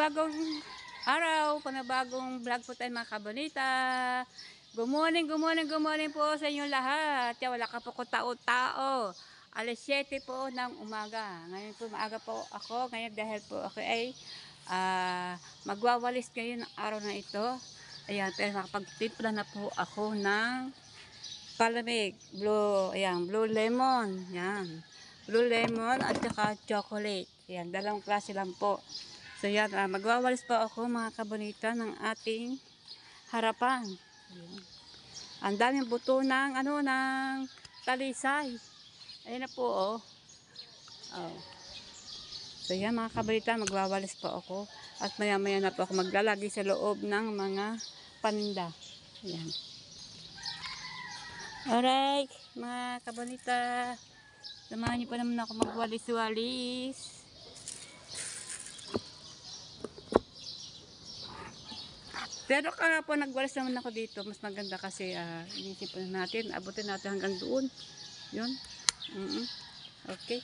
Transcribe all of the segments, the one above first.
panibagong araw, panibagong vlog po tayo mga kabonita. Good morning po sa inyo lahat. Wala ka po ko tao-tao. Alas 7 po ng umaga. Ngayon po maaga po ako. Ngayon dahil po ako ay magwawalis ngayon ng araw na ito. Ayan, pero makapagtimpla na po ako ng palamig. Blue lemon. Yan. Blue lemon at saka chocolate. Ayan, dalawang klase lang po. So yan, magwawalis po ako mga kabonita ng ating harapan. Ayan. Ang daming buto ng ng talisay. Ayan na po oh. So yan mga kabonita, magwawalis po ako at maya-maya na po ako maglalagay sa loob ng mga paninda. Ayan. Alright, mga kabonita, samahan niyo po naman ako magwalis-walis. Pero kahapon nagwalis naman ako dito. Mas maganda kasi inisip natin. Abutin natin hanggang doon. Yun. Okay.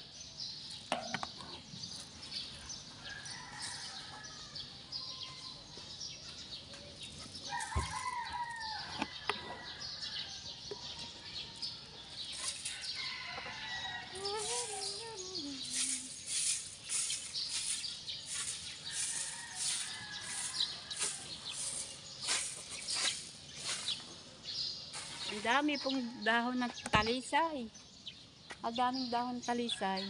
Ang dami pong dahon ng talisay. Ang daming dahon ng talisay.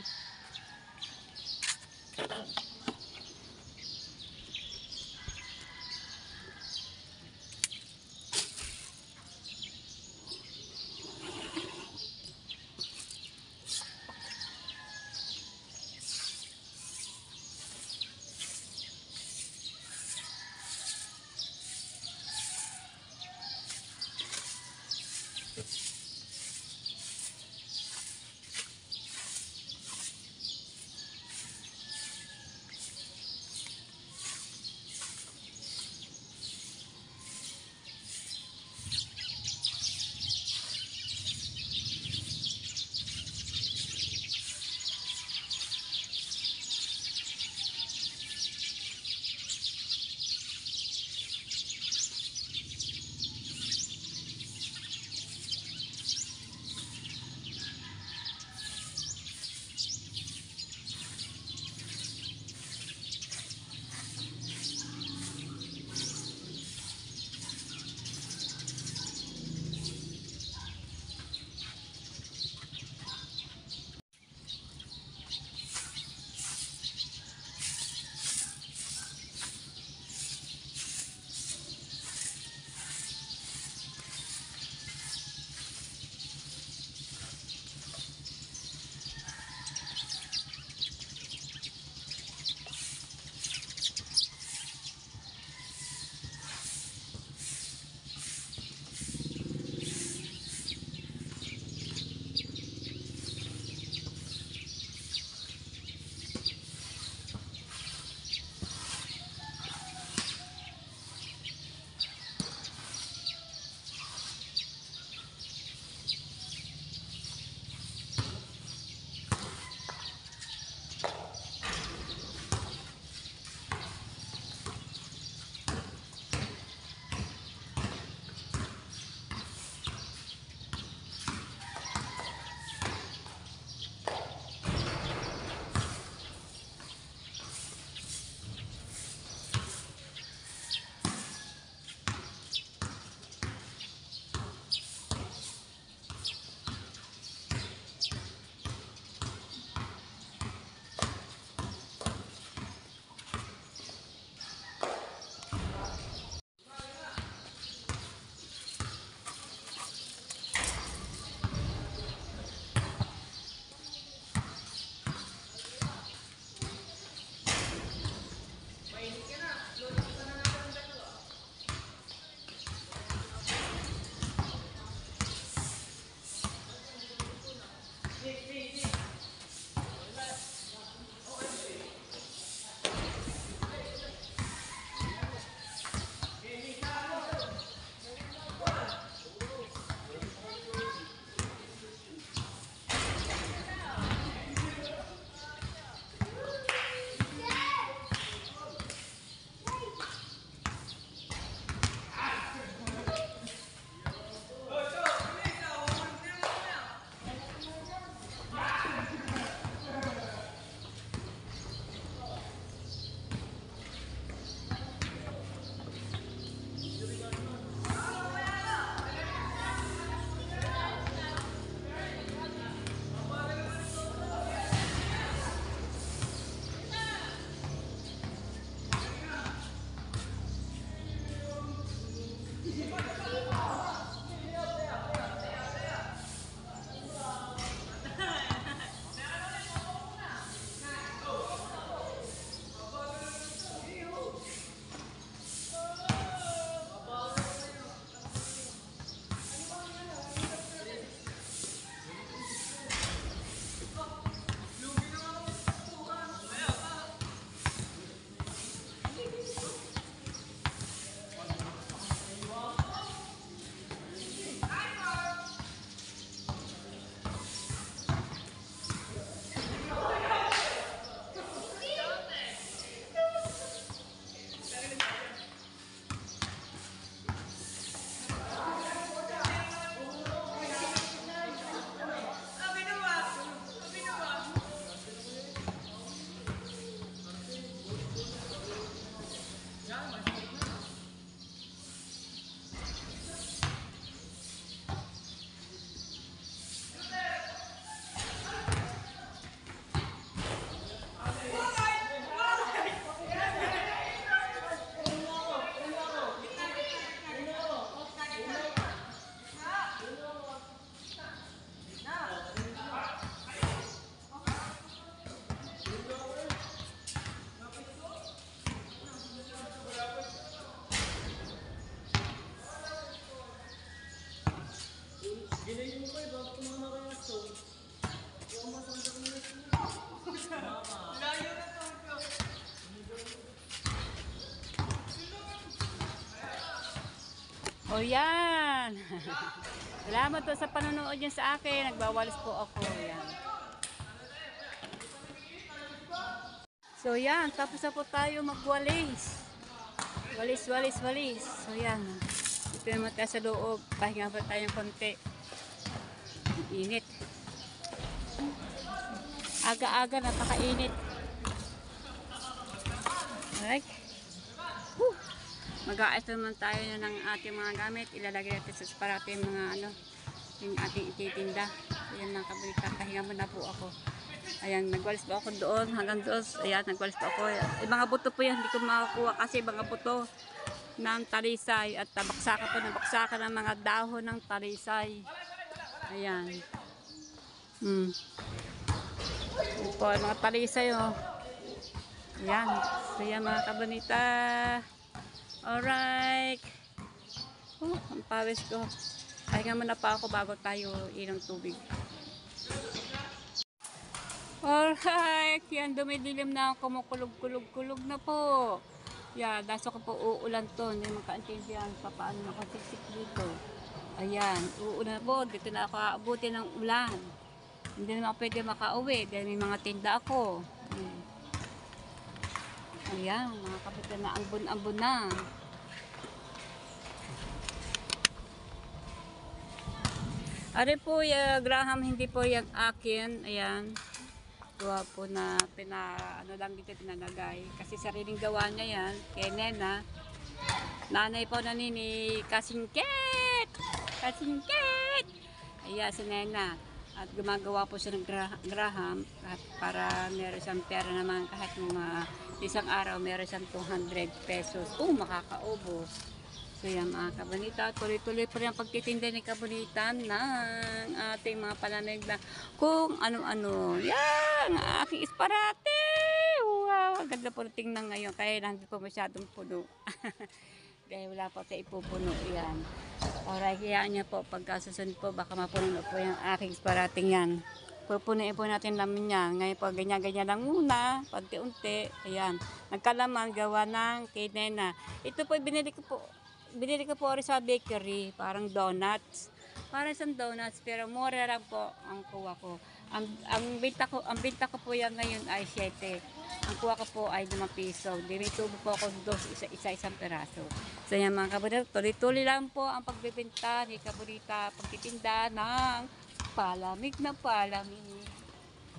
O yan. Salamat po sa panonood niyo sa akin. Nagbawalis po ako. Yan. So yan, tapos na po tayo magwalis. Walis, walis, walis. So yan. Dito naman tayo sa loob. Pahinga pa tayong konti. Init. Aga-aga, napakainit. Alright. Mag-aayos naman tayo ng ating mga gamit. Ilalagay natin sa separate yung mga yung ating ititinda. So yan mga kabalita, pahinga muna po ako. Ayan, nagwalis po ako doon, hanggang doon. Ayan, nagwalis po ako. Mga buto po yan, hindi ko makakuha kasi mga buto ng talisay. At baksakan po ng baksakan ng mga dahon ng talisay. Ayan. Ito po, mga talisay oh. Ayan. So yan mga kabalita. Alright. Oh, ang pawis ko. Pahinga muna pa ako bago tayo inom tubig. Alright. Yan, dumidilim na. Kumukulog-kulog-kulog na po. Yan, daso ko po uulan to. Hindi makaintindihan pa paano nakasiksik dito. Ayan, uulan po. Dito na ako aabuti ng ulan. Hindi naman ako pwede makauwi dahil may mga tinda ako. Ayan, mga kapitan na ambon-ambon na. Ari po, Graham, hindi po yan akin. Ayan. Gawa po na lang dito pinalagay. Kasi sariling gawa niya yan. Kay Nena. Nanay po na nini Kasingket! Kasingket! Ayan, si Nena. At gumagawa po siya ng Graham para meron siyang pera naman kahit mga isang araw meron siyang 200 pesos. Makakaubos. So yan mga kabonita, tuloy-tuloy pa rin ang pagtitinda ni kabonita ng ating mga palamig na kung ano-ano. Yan! Aking isparate! Wow! Ang ganda po tingnan ngayon. Kaya lang hindi po masyadong puno. Dahil wala po tayo ipupuno. Yan. Alright, kaya niya po pagkasusunod po baka mapuno po yung aking isparating yan. Pupunuin po natin namin yan. Ngayon po ganyan-ganyan lang muna, pagti-unti. Ayan. Nagkalaman gawa ng kay Nena. Ito po binili ko po rin sa bakery, parang donuts. Parang isang donuts pero mura lang po ang kuha ko. Ang binta ko po yan ngayon ay 7. Ang kuha ko po ay 5 piso. May tubo po ako isang peraso. So yan mga kabunita, tuloy-tuloy lang po ang pagbibenta ni kabunita, pagtitinda ng palamig na palamig.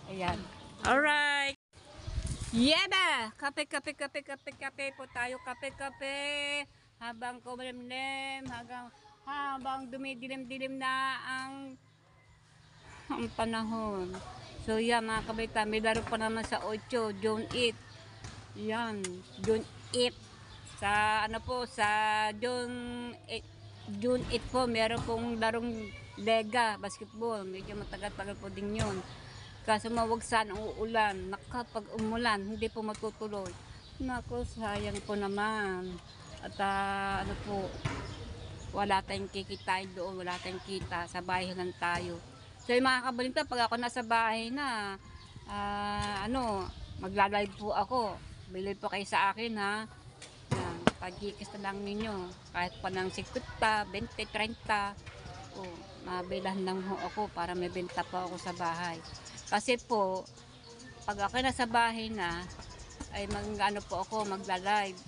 Ayan. Alright. Yeba! Kape po tayo. Kape. Habang kumalimlim, habang dumidilim-dilim na ang panahon. So yan mga kabita, may laro pa naman sa 8, June 8. Yan, June 8. Sa June 8 po, meron pong larong lega, basketball. Medyo matagal-tagal po din yun. Kaso mawagsan ang uulan. Pag umulan, hindi po matutuloy. Naku, sayang po naman. At wala tayong kikitain doon, wala tayong kita, sa bahay lang tayo. So yung mga kabalita, pag ako nasa bahay na, magla-live po ako. Believe po kayo sa akin ha. Yan, pag-gikis na lang ninyo. Kahit pa ng 50, 20, 30. Mabilan lang ho ako para may benta po ako sa bahay. Kasi po, pag ako nasa bahay na, ay magla-live.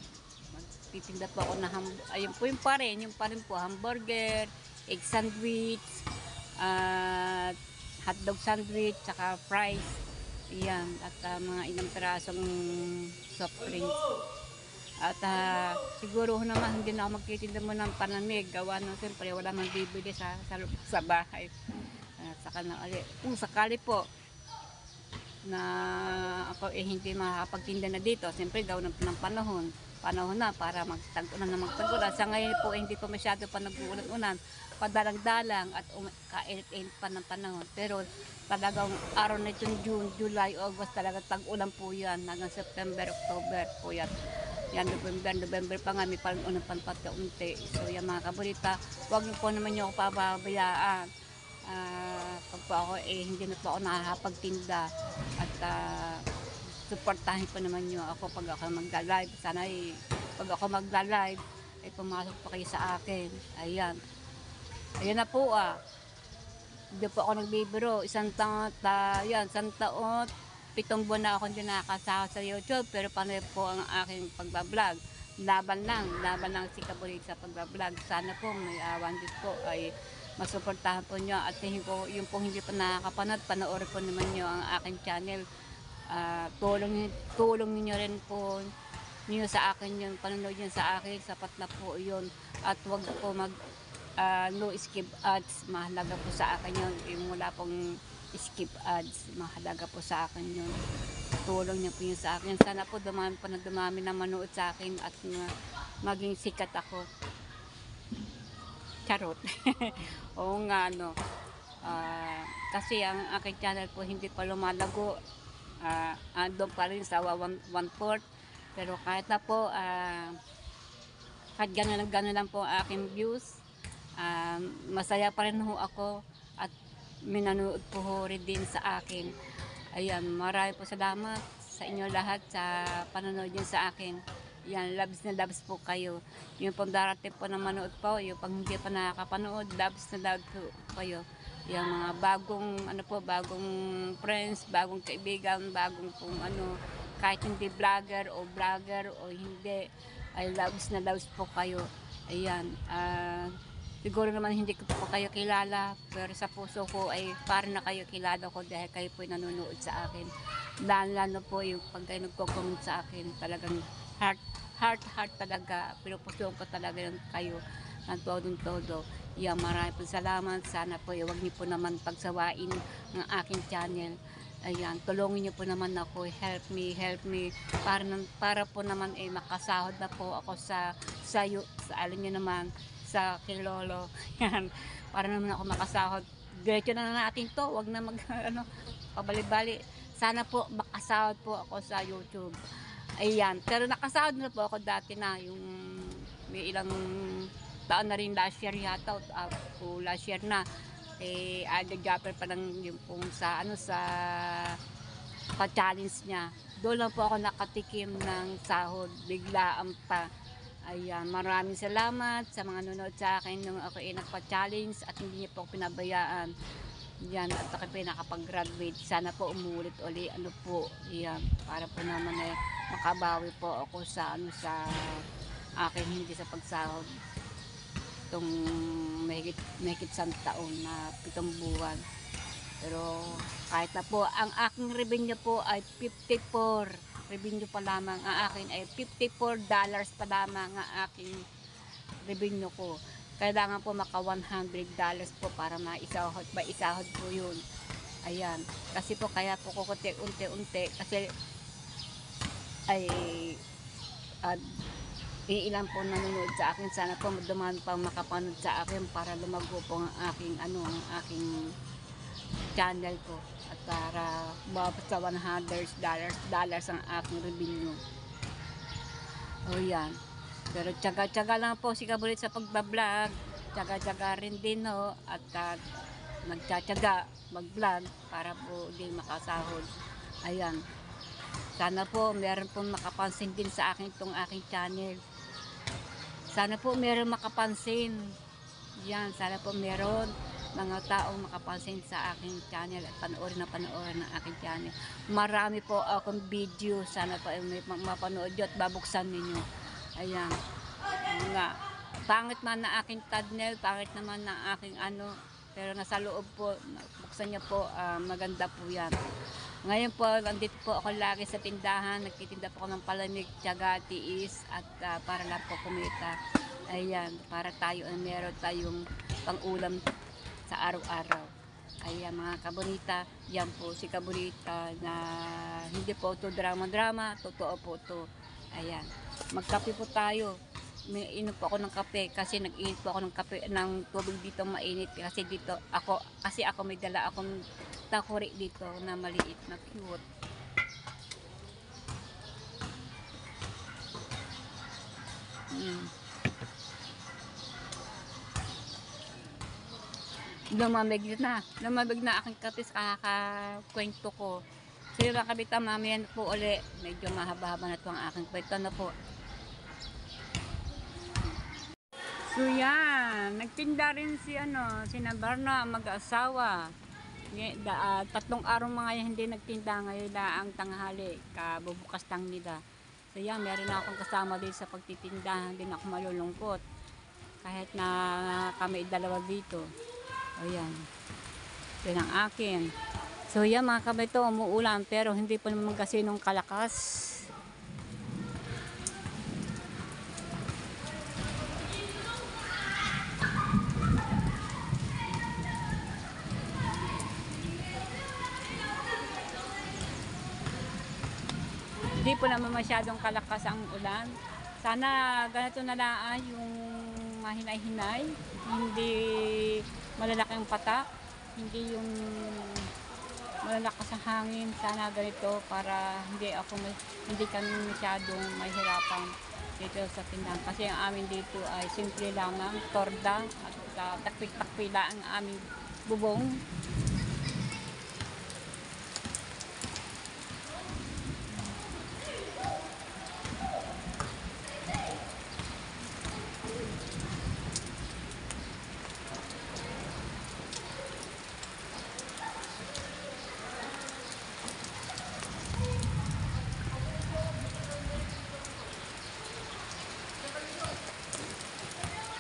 Titinda po ako na ayun po yung pa rin po hamburger, egg sandwich, hotdog sandwich, saka fries. Ayan, at mga ilang perasong soft drinks. At siguro naman hindi na ako magtitinda mo ng panamig. Gawa nung siyempre wala mang bibili sa bahay. Saka na kung sakali po na ako hindi makakapagtinda na dito, siyempre gawa ng panahon na para magtag-ulan na magtag-ulan. Sa ngayon po hindi pa masyado pa nag-uulan-ulan, padalang-dalang at kainit-init pa ng panahon. Pero talagang araw na itong June, July, August talaga tag-ulan po yan hanggang September, October po yan. Yan, November pa nga, may parang unang panpat kaunti. So yan mga kabulita, huwag niyo po naman niyo ako pababayaan. pag po ako hindi na po ako nakakapagtinda at suportahin po naman nyo ako pag ako magla-live. Sana pag ako magla-live ay pumasok pa kayo sa akin. Ayan. Ayan na po Hindi po ako nagbibiro. Isang taon, 7 buwan na ako hindi nakakasahod sa YouTube. Pero paano po ang aking pagbablog? Laban lang si Kabulig sa pagbablog. Sana po may awan din po ay masuportahan po nyo. At yung po hindi pa nakakapanood, panoorin po naman nyo ang aking channel. Tulong niyo rin po niyo sa akin yung panonood niyo sa akin. Sapat na po yun. At wag po no skip ads, mahalaga po sa akin yun. Yung wala pong skip ads, mahalaga po sa akin yun. Tulong niyo po yun sa akin. Sana po dumami na manood sa akin at maging sikat ako. Charot. Oo nga kasi ang aking channel po hindi pa lumalago. Andun pa rin sa 1/4. Pero kahit na po kahit gano'n lang po ang aking views, masaya pa rin ho ako at minanood po ho rin din sa akin. Ayan, marami po salamat sa inyo lahat sa panonood nyo sa akin. Yan, loves na loves po kayo. Yung pong darating po na manood po, yung pang hindi pa nakakapanood, loves na loves po kayo. Yung mga bagong friends, bagong kaibigan, bagong kahit hindi vlogger o hindi, ay loves na loves po kayo. Ayan, siguro naman hindi ko po kayo kilala, pero sa puso ko ay parang na kayo kilala ko dahil kayo po nanonood sa akin. Lalo po yung pag kayo nagko-comment sa akin, talagang heart talaga, pinupusuan ko talaga yung kayo ng todo. Yan, marami po salamat. Sana po huwag niyo po naman pagsawain ng aking channel. Ayan, tulungan niyo po naman ako, help me para po naman makasahod na po ako sa alam niyo naman sa Kilolo. Yan, para naman ako makasahod. Diretso na natin to, wag na pabali-bali. Sana po makasahod po ako sa YouTube. Ayan, pero nakasahod na po ako dati na, yung may ilang taon na rin last year yata, o last year na. Agad-japper pa lang yung pong sa pa-challenge niya. Doon lang po ako nakatikim ng sahod, biglaan pa. Ayan, maraming salamat sa mga nanonood sa akin nung ako nagpa-challenge at hindi niyo po ako pinabayaan. Yan, at ako nakapag-graduate. Sana po umulit uli, yan, para po naman makabawi po ako sa akin hindi sa pagsahod. Itong mahigit 1 taon na 7 buwan. Pero kahit na po, ang aking revenue po ay 54 revenue pa lamang. Ang akin ay $54 pa lamang ang aking revenue ko. Kailangan po maka $100 po para maisahod po yun. Ayan, kasi po kaya po ko unti-unti kasi ay ilan po nanonood sa akin. Sana po dumami pa makapanood sa akin para lumago po ang aking channel ko at para mabot sa $100 ang aking revenue. O yan, pero tiyaga-tiyaga lang po si Kabulit sa pagbablog, tiyaga-tiyaga rin din at nagtatiyaga mag-vlog para po din makasahod. Ayan, sana po meron po makapansin din sa akin itong aking channel. Sana po meron makapansin. Yan, sana po meron mga taong makapansin sa aking channel at panoorin ng aking channel. Marami po akong video. Sana po may mapanood nyo at babuksan ninyo. Ayan. Nga. Pangit man na aking thumbnail, pangit naman na aking pero nasa loob po, buksan nyo po, maganda po yan. Ngayon po, nandito po ako lagi sa tindahan. Nagtitinda po ako ng palamig, tiyaga, tiis at para lang po kumita. Ayan, para meron tayong pang-ulam sa araw-araw. Ayan mga kabonita, yan po si Kabonita na hindi po ito drama-drama, totoo po ito. Ayan, magkape po tayo. Inom po ako ng kape kasi nag-init po ako ng tubig dito mainit kasi ako may dala akong takuri dito na maliit na cute. Lumamig na aking kapis kakakwento ko. Sige mga kabitam, mamaya na po uli. Medyo mahaba-haba na ito ang aking kwento na po. So yan, nagtinda rin si Nabarna, ang mag-asawa. 3 araw mga yan hindi nagtinda, ngayon na ang tanghali, kabubukas tang nila. So yan, meron na akong kasama din sa pagtitinda, hindi na ako malulungkot. Kahit na kami dalawa dito. O yan, yun ang akin. So yan mga kabito, umuulan pero hindi pa naman kasi nung kalakas. Hindi po naman masyadong kalakas ang ulan. Sana ganito na lang yung mahinay-hinay, hindi malalaking patak, hindi yung malalakas ang hangin. Sana ganito para hindi kami masyadong mahirapan dito sa tindahan. Kasi ang amin dito ay simple lamang, torda at takpik-takpila ang aming bubong.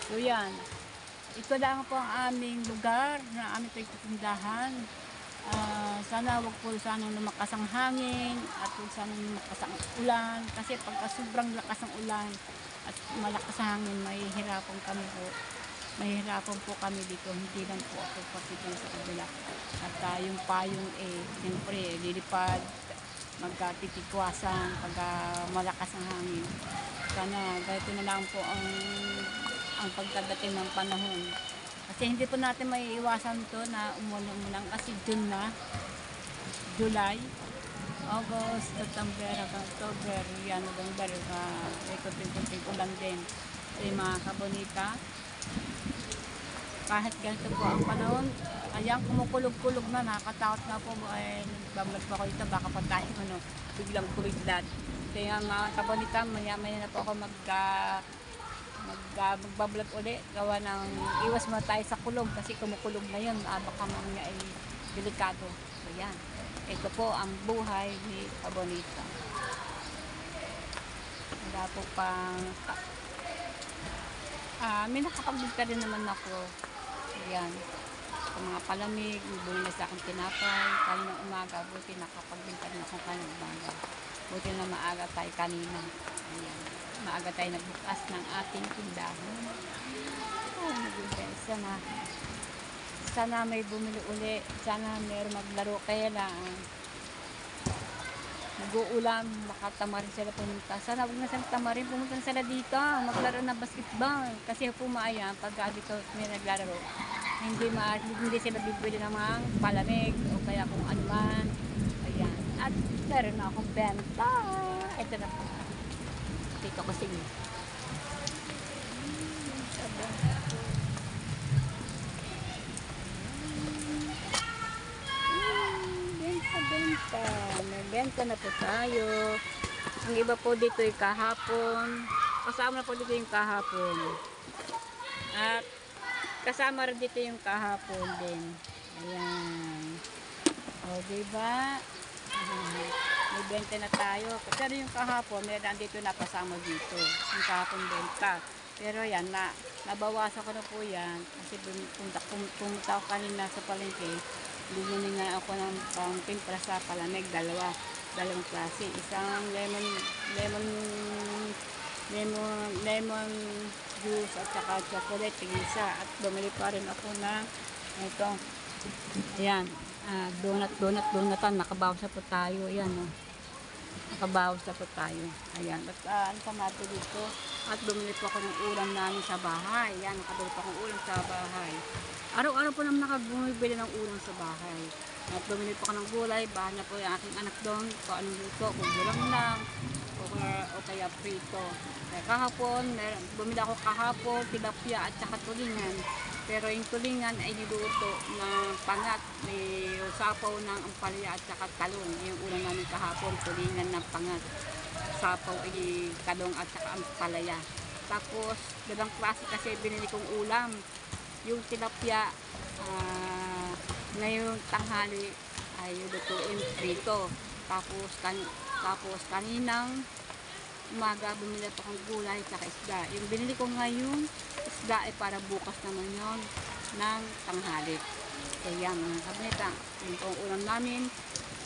So yan, ito lang po ang aming lugar na aming pagtitindahan. Sana wag po lumakas ang hangin at wag sana lumakas ang ulan, kasi pagka sobrang lakas ang ulan at malakas ang hangin, mahihirapan po kami dito. Hindi lang po ako pakitin sa kabila. At yung payong siyempre lilipad, magtitikwasan pagka malakas ang hangin. Sana ganito na lang po ang pagdadating ng panahon. Kasi hindi po natin maiiwasan to na umulan kasi June na, July, August, September, hanggang October, yan, November, ikot-ikot ulan din. So yung mga kabonita, kahit ganito po ang panahon, ayan, kumukulog-kulog na, nakakatakot na po, nagbablog po ako dito, baka pa tayo, biglang kuliglat. So yung mga kabonita, maya-maya na po ako magbablog ulit, gawa ng iwas mo tayo sa kulog kasi kumukulog na yun, baka mamaya ay delikado. So yan, ito po ang buhay ni Kabonita. Wala po pang may nakapagbigta rin naman ako. Yan, sa mga palamig, bumili na sa akin tinapay kanina umaga, buti nakapagbigta rin ako kanina umaga, buti na maaga tayo kanina. Ayan, maaga tayo nagbukas ng ating tindahan. Sana may bumili uli, sana mayroong maglaro, kaya lang nag-uulam, makatamarin sila pumunta. Sana huwag na sila tamarin, pumunta sila dito maglaro ng basketball, kasi pumaya pag dito may naglalaro, hindi sila bibili ng mga palamig o kaya kung ano man. Ayan, at meron na akong benta. Ito na po, dito ko sige. Benta na po tayo. Ang iba po dito ay kahapon. Kasama na po dito yung kahapon. At kasama rin dito yung kahapon din. Ayan. O, diba? May benta na tayo. Pero yung kahapon, meron dito na kasama dito. Yung kahapon benta. Pero yan, nabawasan ko na po yan. Kasi pumunta ako kanina sa palengke. Bumili nga ako ng pang-timpla sa palamig, dalawang klase. Isang lemon juice at saka chocolate, tigisa. At bumili pa rin ako ng ito. Ayan, donatan. Nakabawas na po tayo. Ayan, nakabawas na po tayo. Ayan, at ano pa natin dito. At bumili po ako ng ulam namin sa bahay. Ayan, nakabili po akong ulam sa bahay. Araw-araw po naman bumibili ng ulam sa bahay. At bumili po ako ng gulay, bahan na po yung aking anak doon, kung anong luto, kung gulang lang, o kaya prito. Kaya kahapon, bumili ako kahapon, tilapia at saka tulingan. Pero yung tulingan ay niluto na pangat, may sapaw ng ampalaya at saka talong. Yung ulam namin kahapon, tulingan ng pangat. Sapaw ay talong at saka ampalaya. Tapos, dalang klase kasi binili kong ulam. Yung tilapia, ngayong tanghali ay lutuin prito. Tapos kaninang umaga bumili pa akong gulay at isda. Yung binili ko ngayon, isda ay para bukas naman yon ng tanghali. Ayan mga kabineta, yun po ang ulam namin.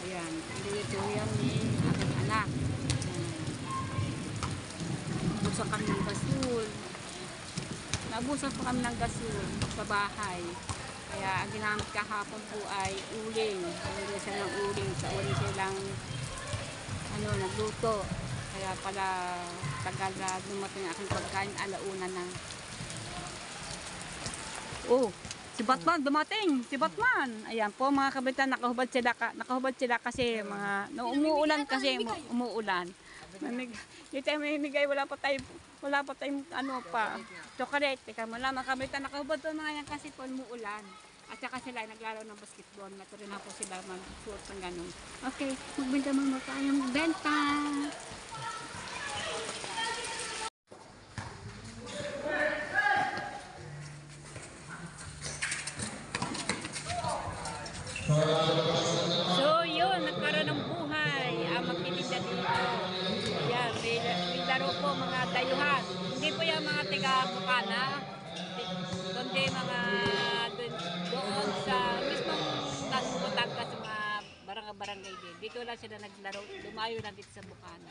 Ayan, ililito yan ni aking anak. Nabusan kami ng gasol. Nabusan pa kami ng gasol sa bahay. Kaya ang ginamit kahapon po ay uling. Nagluto sila ng uling. Sa uling silang nagluto. Kaya pala tagal na dumating aking pagkain, alauna na. Oh, si Batman dumating! Si Batman! Ayan po mga kabitan, nakahubad sila kasi mga umuulan kasi umuulan. Dito ay mamimigay, wala pa tayong chocolate. Teka mo lang mga kabitan, nakahubad doon mga yan kasi po umuulan. At saka sila ay naglaro ng basketball. Natuloy na po sila mag-short ng ganun. Okay, magbenta mo tayong benta! So yun, nagkaroon ng buhay ang magtitinda dito. Yan, may laro po mga dayuhan. Hindi po yung mga tiga-Bukana, kundi mga doon sa mismong Batangas sa mga barangay din. Dito lang sila naglaro, lumayo na dito sa Bukana.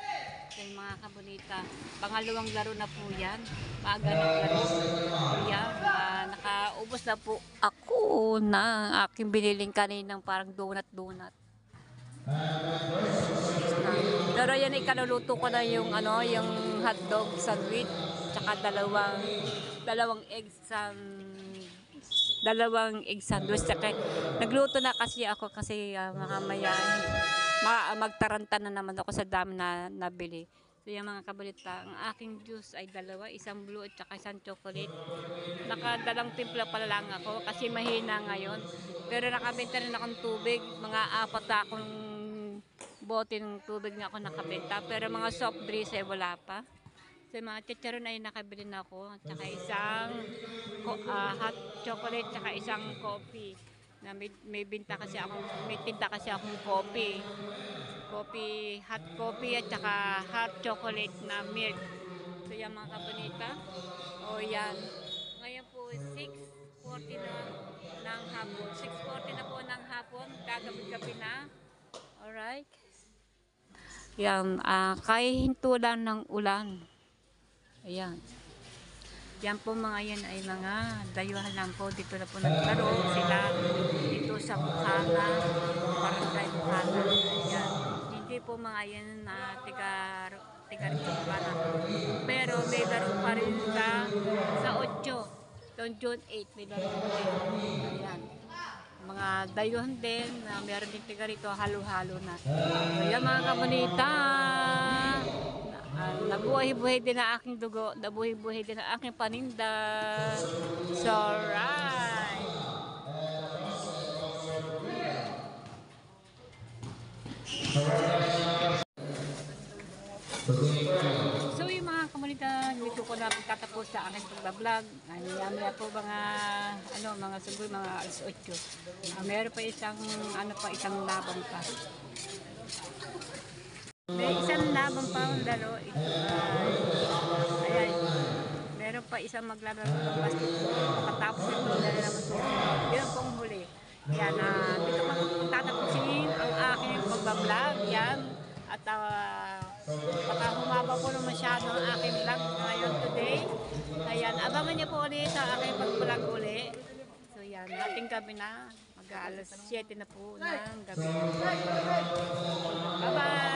So yung mga kabonita, pangalawang laro na po yan. Maaga naglaro. Yan, nakaubos na po ako na aking biniling kaninang parang donut. Pero yan ay kaluluto ko na yung yung hotdog sandwich tsaka dalawang egg sandwich tsaka nagluto na kasi ako kasi mamaya magtaranta na naman ako sa dami na nabili. So yung mga kabalita, ang aking juice ay dalawa, isang blue at saka isang chocolate. Nakadalang timpla pala lang ako kasi mahina ngayon. Pero nakabenta rin akong tubig, mga 4 na akong bote ng tubig na ako nakabenta. Pero mga soft drinks ay wala pa. So mga chicharon ay nakabili na ako, at saka isang hot chocolate, at saka isang coffee. Na may tinda kasi akong coffee, hot coffee at saka hot chocolate na milk. So yan mga kabanita. O yan. Ngayon po 6:40 ng hapon. 6:40 na po ng hapon. Gagabi-gabi na. Alright. Yan. Kahihinto lang ng ulan. Ayan. Yan po mga yan ay mga dayuhan lang po. Dito na po naglaro sila. Dito sa Bukana. Barangay Bukana. Ayan. Hindi po mga yan na tiga rin sa Bukana. Pero may laro pa rin sa 8. Noong June 8 may laro pa rin. Ayan. Mga dayuhan din. Meron din tiga rito. Halo-halo na. Ayan mga kabonita. Nabuhay-buhay din ang aking dugo, nabuhay-buhay din ang aking paninda. So, right. So, yung mga komunidad, dito ko na pagtatapos sa aking pagbablog. Maya po mga sunggoy, mga alas 8. Meron pa isang labang pa. May isang labang pa ang laro. Ayan. Meron pa isang maglalaro ng basketball. Pagkatapos ito, dahil naman susunod. Yun pong huli. Yan, dito ko tatapusin ang aking pagbablog. Yan. At baka humaba po naman masyado ang aking vlog ngayon today. Ayan, abangan niyo po ulit sa aking pag-vlog ulit. So yan, ating gabi na. Mag-alas 7 na po ng gabi. Bye-bye!